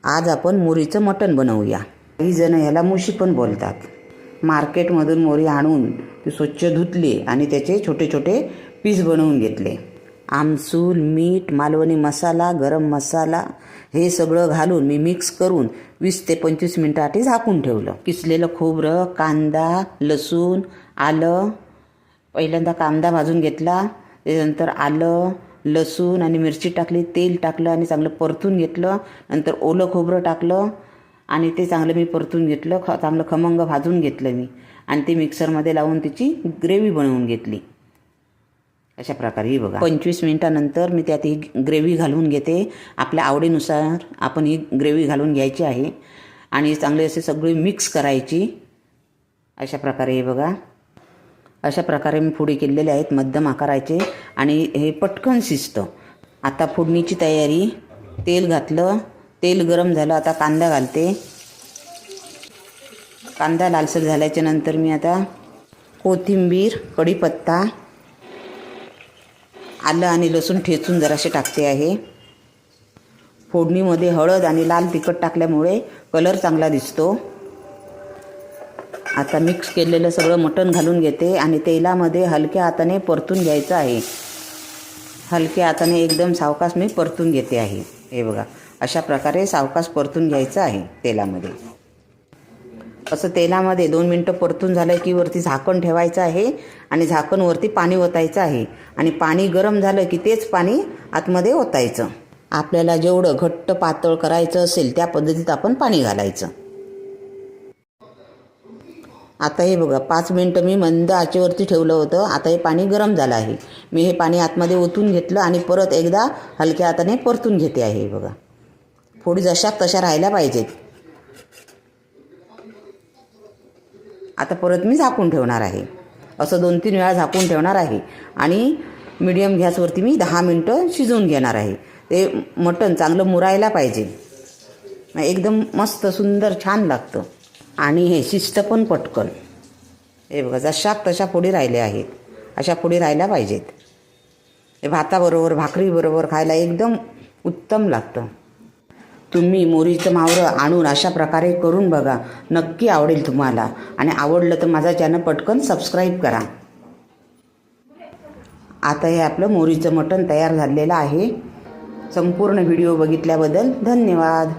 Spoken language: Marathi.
आज आपण मोरीचं मटण बनवूया। काही जण ह्याला मुशी पण बोलतात। मार्केटमधून मोरी आणून ती स्वच्छ धुतली आणि त्याचे छोटे छोटे पीस बनवून घेतले। आमसूल, मीठ, मालवणी मसाला, गरम मसाला हे सगळं घालून मी मिक्स करून 20 ते 25 मिनिटांसाठी झाकून ठेवलं। किसलेलं खोबरं, कांदा, लसूण, आलं, पहिल्यांदा कांदा भाजून घेतला, त्यानंतर आलं, लसूण आणि मिरची टाकली, तेल टाकलं आणि चांगलं परतून घेतलं। नंतर ओलं खोबरं टाकलं आणि ते चांगलं मी परतून घेतलं, चांगलं खमंग भाजून घेतलं मी आणि ते मिक्सरमध्ये लावून त्याची ग्रेव्ही बनवून घेतली। अशा प्रकारे ही बघा 25 मिनिटानंतर मी त्यात ही ग्रेव्ही घालून घेते। आपल्या आवडीनुसार आपण ही ग्रेव्ही घालून घ्यायची आहे आणि चांगले असे सगळे मिक्स करायची। अशा प्रकारे हे बघा, अशा प्रकारे मी फोडी केलेले आहेत मध्यम आकाराचे आणि हे पटकन शिजतं। आता फोडणीची तयारी, तेल घातलं, तेल गरम झालं, आता कांदा घालते। कांदा लालसर झाल्याच्या नंतर मी आता कोथिंबीर, कढीपत्ता, आलं आणि लसूण ठेचून जरासे टाकते आहे। फोडणीमध्ये हळद आणि लाल तिखट टाकल्यामुळे कलर चांगला दिसतो। आता मिक्स केलेलं सगळं मटण घालून घेते आणि तेलामध्ये हलक्या हाताने परतून घ्यायचं आहे। हलक्या हाताने एकदम सावकाश मी परतून घेते आहे। हे बघा, अशा प्रकारे सावकाश परतून घ्यायचं आहे तेलामध्ये। असं तेलामध्ये 2 मिनटं परतून झालं की वरती झाकण ठेवायचं आहे आणि झाकणवरती पाणी ओतायचं आहे आणि पाणी गरम झालं की तेच पाणी आतमध्ये ओतायचं। आपल्याला जेवढं घट्ट पातळ करायचं असेल त्या पद्धतीत आपण पाणी घालायचं। आता हे बघा 5 मिनटं मी मंद आचेवरती ठेवलं होतं। आता हे पाणी गरम झालं आहे। मी हे पाणी आतमध्ये ओतून घेतलं आणि परत एकदा हलक्या हाताने परतून घेते आहे। बघा, फोडी जशा तशा राहायला पाहिजेत। आता परत मी झाकून ठेवणार आहे। असं 2-3 वेळा झाकून ठेवणार आहे आणि मीडियम गॅसवरती मी 10 मिनटं शिजवून घेणार आहे। ते मटण चांगलं मुरायला पाहिजे, एकदम मस्त सुंदर छान लागतं आणि हे शिजतं पण पटकन। हे बघा, जशा तशा फोडी राहिल्या आहेत, अशा फोडी राहायला पाहिजेत। हे भाताबरोबर, भाकरीबरोबर खायला एकदम उत्तम लागतं। तुम्ही मोरीचं मावरं आणून अशा प्रकारे करून बघा, नक्की आवडेल तुम्हाला। आणि आवडलं तर माझा चॅनल पटकन सबस्क्राईब करा। आता हे आपलं मोरीचं मटण तयार झालेलं आहे। संपूर्ण व्हिडिओ बघितल्याबद्दल धन्यवाद।